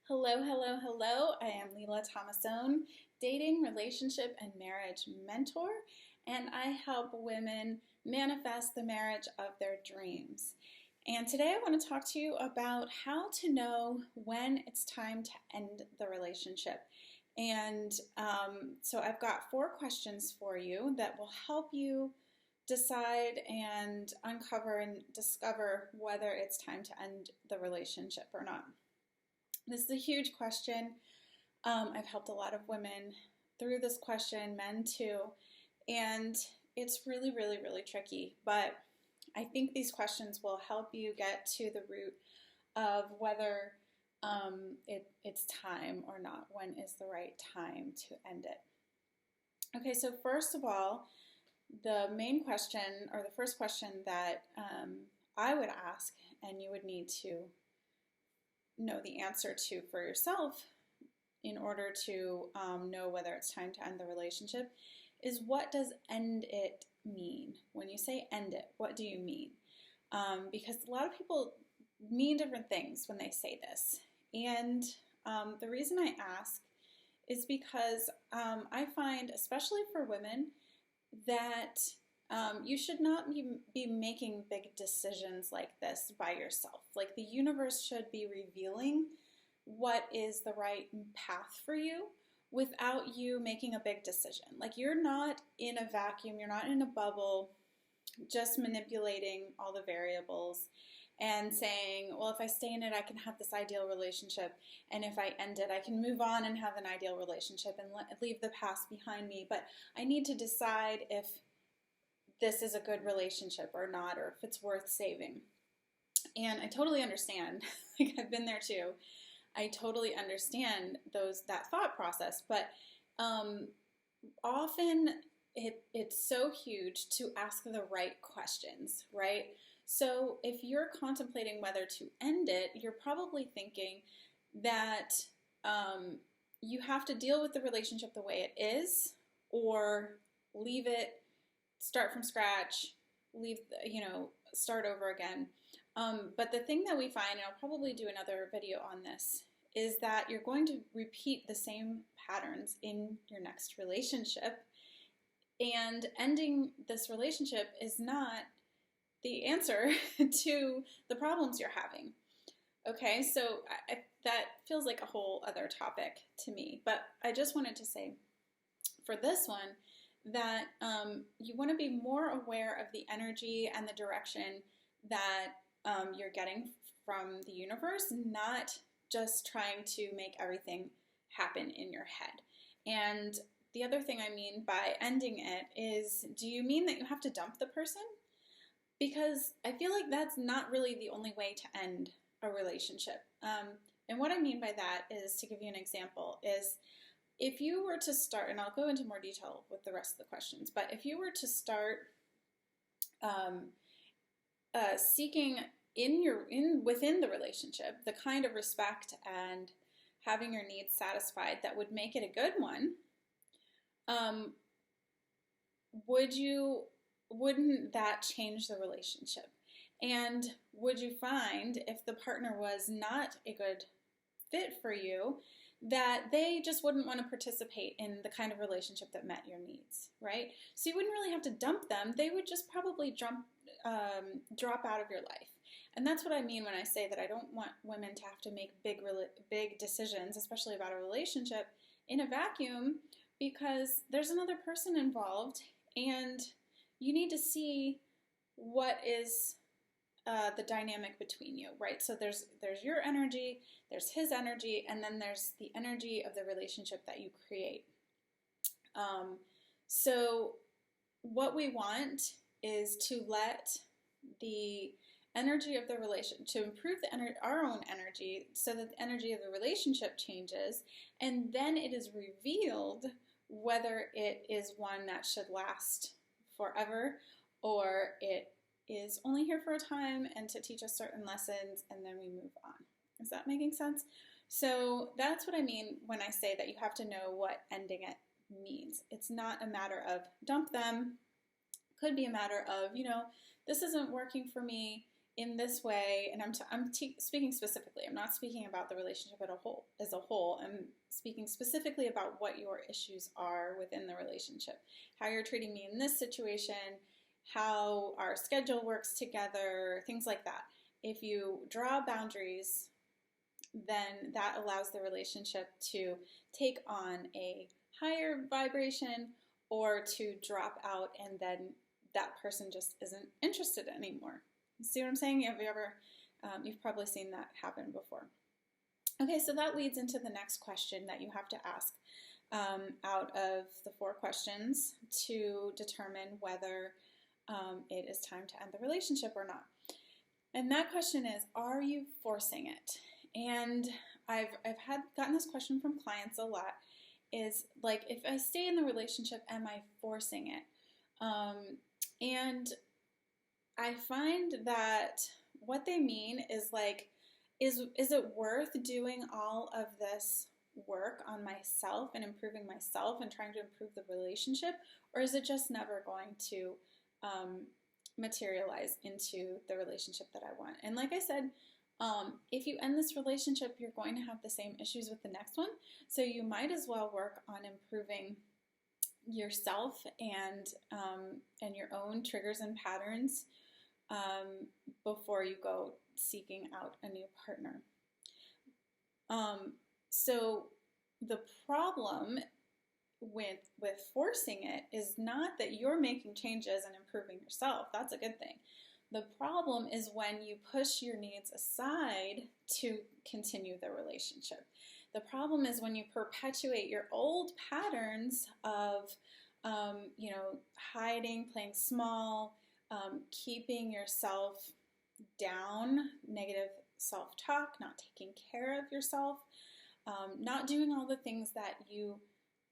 Hello, hello, hello. I am Leela Thomasone, dating, relationship, and marriage mentor, and I help women manifest the marriage of their dreams. And today I want to talk to you about how to know when it's time to end the relationship. And so I've got 4 questions for you that will help you decide and uncover and discover whether it's time to end the relationship or not. This is a huge question. I've helped a lot of women through this question, men too, and it's really, really, really tricky. But I think these questions will help you get to the root of whether it's time or not. When is the right time to end it? Okay, so first of all, the main question, or the first question that I would ask, and you would need to know the answer to for yourself in order to know whether it's time to end the relationship, is what does end it mean? When you say end it, what do you mean? Because a lot of people mean different things when they say this. And the reason I ask is because I find, especially for women, that you should not be making big decisions like this by yourself. Like, the universe should be revealing what is the right path for you without you making a big decision. Like, you're not in a vacuum, you're not in a bubble, just manipulating all the variables and saying, well, if I stay in it, I can have this ideal relationship, and if I end it, I can move on and have an ideal relationship and leave the past behind me. But I need to decide if this is a good relationship or not, or if it's worth saving. And I totally understand. Like, I've been there too. I totally understand that thought process, but often it's so huge to ask the right questions, right? So if you're contemplating whether to end it, you're probably thinking that you have to deal with the relationship the way it is, or leave it, start from scratch, start over again. But the thing that we find, and I'll probably do another video on this, is that you're going to repeat the same patterns in your next relationship. And ending this relationship is not the answer to the problems you're having. Okay, so that feels like a whole other topic to me. But I just wanted to say for this one that you want to be more aware of the energy and the direction that you're getting from the universe, not just trying to make everything happen in your head. And the other thing I mean by ending it is, do you mean that you have to dump the person? Because I feel like that's not really the only way to end a relationship. And what I mean by that is, to give you an example, is if you were to start, and I'll go into more detail with the rest of the questions, but if you were to start seeking within the relationship the kind of respect and having your needs satisfied that would make it a good one, wouldn't that change the relationship? And would you find, if the partner was not a good fit for you, that they just wouldn't want to participate in the kind of relationship that met your needs, right? So you wouldn't really have to dump them. They would just probably drop out of your life. And that's what I mean when I say that I don't want women to have to make big decisions, especially about a relationship, in a vacuum, because there's another person involved, and you need to see what is the dynamic between you, right? So there's your energy, there's his energy, and then there's the energy of the relationship that you create. So what we want is to let the energy of the relationship, to improve our own energy, so that the energy of the relationship changes, and then it is revealed whether it is one that should last forever, or it is only here for a time and to teach us certain lessons, and then we move on. Is that making sense? So that's what I mean when I say that you have to know what ending it means. It's not a matter of dump them. Could be a matter of, this isn't working for me. in this way, and I'm speaking specifically, I'm not speaking about the relationship as a whole. I'm speaking specifically about what your issues are within the relationship, how you're treating me in this situation, how our schedule works together, things like that. If you draw boundaries, then that allows the relationship to take on a higher vibration or to drop out, and then that person just isn't interested anymore. See what I'm saying? Have you ever, you've probably seen that happen before. Okay, so that leads into the next question that you have to ask out of the 4 questions to determine whether it is time to end the relationship or not. And that question is, are you forcing it? And I've gotten this question from clients a lot, is like, if I stay in the relationship, am I forcing it? And I find that what they mean is like, is it worth doing all of this work on myself and improving myself and trying to improve the relationship, or is it just never going to materialize into the relationship that I want? And like I said, if you end this relationship, you're going to have the same issues with the next one, so you might as well work on improving yourself and your own triggers and patterns before you go seeking out a new partner. So the problem with forcing it is not that you're making changes and improving yourself. That's a good thing. The problem is when you push your needs aside to continue the relationship. The problem is when you perpetuate your old patterns of, hiding, playing small, keeping yourself down, negative self-talk, not taking care of yourself, not doing all the things that you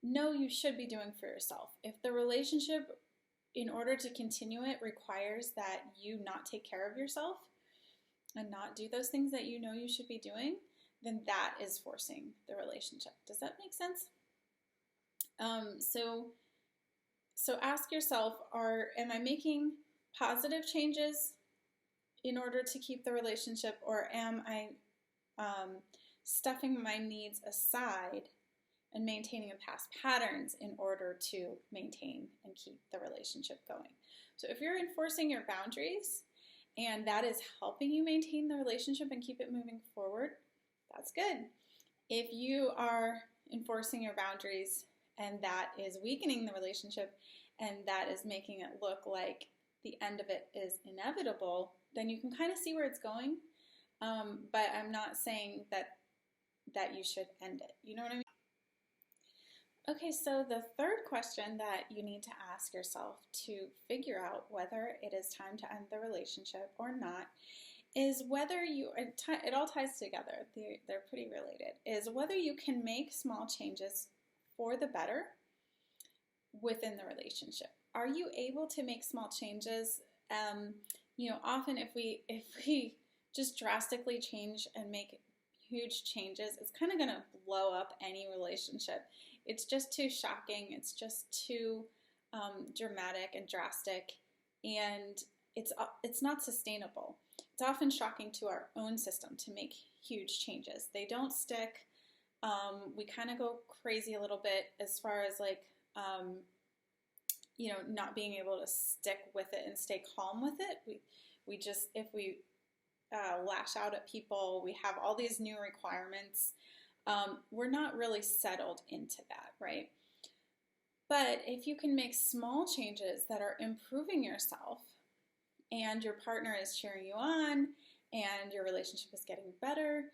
know you should be doing for yourself. If the relationship, in order to continue it, requires that you not take care of yourself and not do those things that you know you should be doing, then that is forcing the relationship. Does that make sense? So ask yourself, am I making positive changes in order to keep the relationship, or am I stuffing my needs aside and maintaining past patterns in order to maintain and keep the relationship going? So if you're enforcing your boundaries and that is helping you maintain the relationship and keep it moving forward, that's good. If you are enforcing your boundaries and that is weakening the relationship and that is making it look like the end of it is inevitable, then you can kind of see where it's going. But I'm not saying that you should end it. You know what I mean? Okay, so the third question that you need to ask yourself to figure out whether it is time to end the relationship or not is whether it all ties together, they're pretty related, is whether you can make small changes for the better within the relationship. Are you able to make small changes? Often if we just drastically change and make huge changes, it's kind of going to blow up any relationship. It's just too shocking. It's just too dramatic and drastic, and it's not sustainable. It's often shocking to our own system to make huge changes. They don't stick. We kind of go crazy a little bit as far as not being able to stick with it and stay calm with it. We just, if we lash out at people, we have all these new requirements. We're not really settled into that, right? But if you can make small changes that are improving yourself and your partner is cheering you on and your relationship is getting better,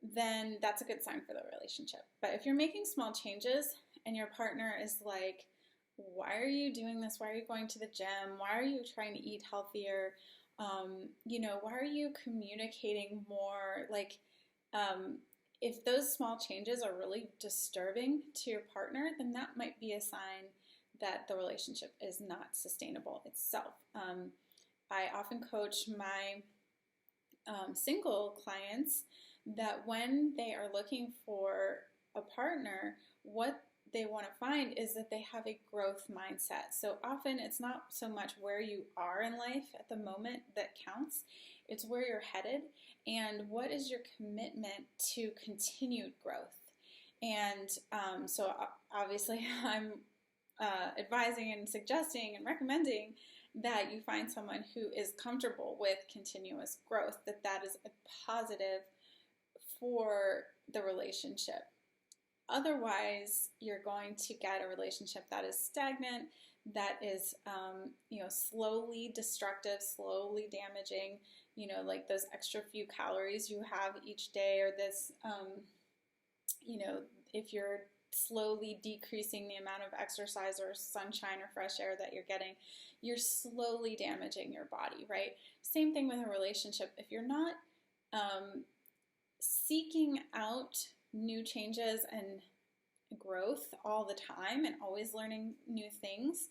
then that's a good sign for the relationship. But if you're making small changes and your partner is like, why are you doing this? Why are you going to the gym? Why are you trying to eat healthier? Why are you communicating more? If those small changes are really disturbing to your partner, then that might be a sign that the relationship is not sustainable itself. I often coach my single clients that when they are looking for a partner, what they want to find is that they have a growth mindset. So often it's not so much where you are in life at the moment that counts, it's where you're headed and what is your commitment to continued growth. And so obviously I'm advising and suggesting and recommending that you find someone who is comfortable with continuous growth, that is a positive for the relationship. Otherwise, you're going to get a relationship that is stagnant, that is, slowly destructive, slowly damaging, like those extra few calories you have each day, or this, if you're slowly decreasing the amount of exercise or sunshine or fresh air that you're getting, you're slowly damaging your body, right? Same thing with a relationship. If you're not seeking out new changes and growth all the time and always learning new things,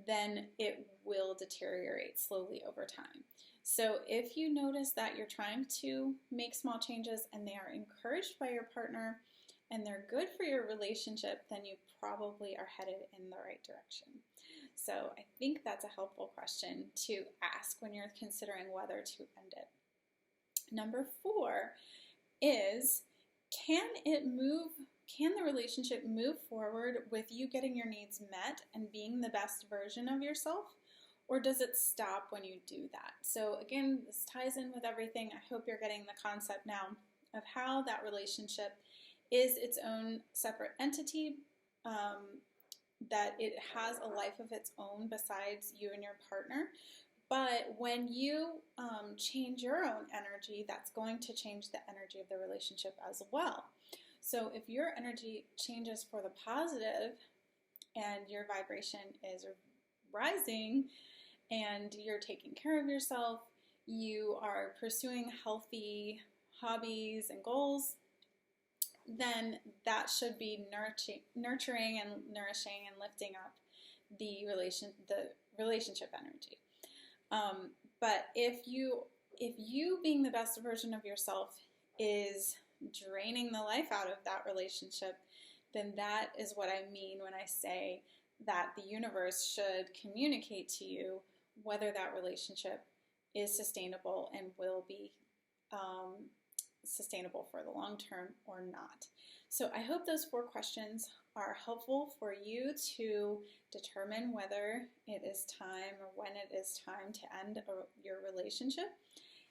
then it will deteriorate slowly over time. So if you notice that you're trying to make small changes and they are encouraged by your partner and they're good for your relationship, then you probably are headed in the right direction. So I think that's a helpful question to ask when you're considering whether to end it. Number 4 is, can the relationship move forward with you getting your needs met and being the best version of yourself? Or does it stop when you do that? So again, this ties in with everything. I hope you're getting the concept now of how that relationship is its own separate entity, that it has a life of its own besides you and your partner. But when you change your own energy, that's going to change the energy of the relationship as well. So if your energy changes for the positive and your vibration is rising and you're taking care of yourself, you are pursuing healthy hobbies and goals, then that should be nurturing and nourishing and lifting up the relationship energy. But if you being the best version of yourself is draining the life out of that relationship, then that is what I mean when I say that the universe should communicate to you whether that relationship is sustainable and will be sustainable for the long term or not. So I hope those 4 questions are helpful for you to determine whether it is time or when it is time to end your relationship.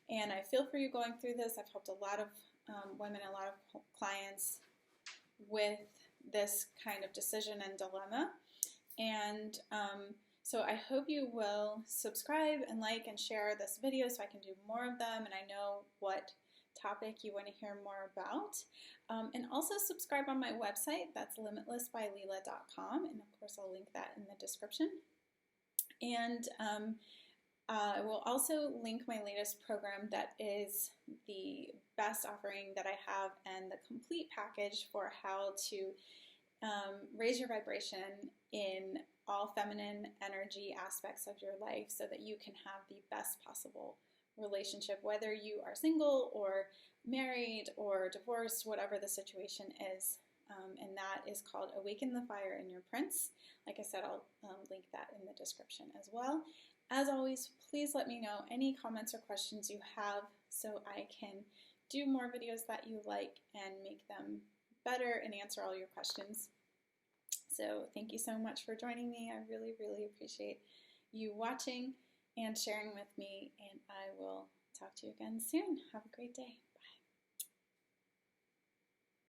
And I feel for you going through this. I've helped a lot of women, a lot of clients with this kind of decision and dilemma. And so I hope you will subscribe and like and share this video so I can do more of them and I know what topic you want to hear more about. And also subscribe on my website, that's limitlessbyleela.com, and of course I'll link that in the description. And I will also link my latest program that is the best offering that I have and the complete package for how to raise your vibration in all feminine energy aspects of your life so that you can have the best possible relationship, whether you are single or married or divorced, whatever the situation is. And that is called Awaken the Fire in Your Prince. Like I said, I'll link that in the description as well. As always, please let me know any comments or questions you have so I can do more videos that you like and make them better and answer all your questions. So thank you so much for joining me. I really, really appreciate you watching and sharing with me, and I will talk to you again soon. Have a great day.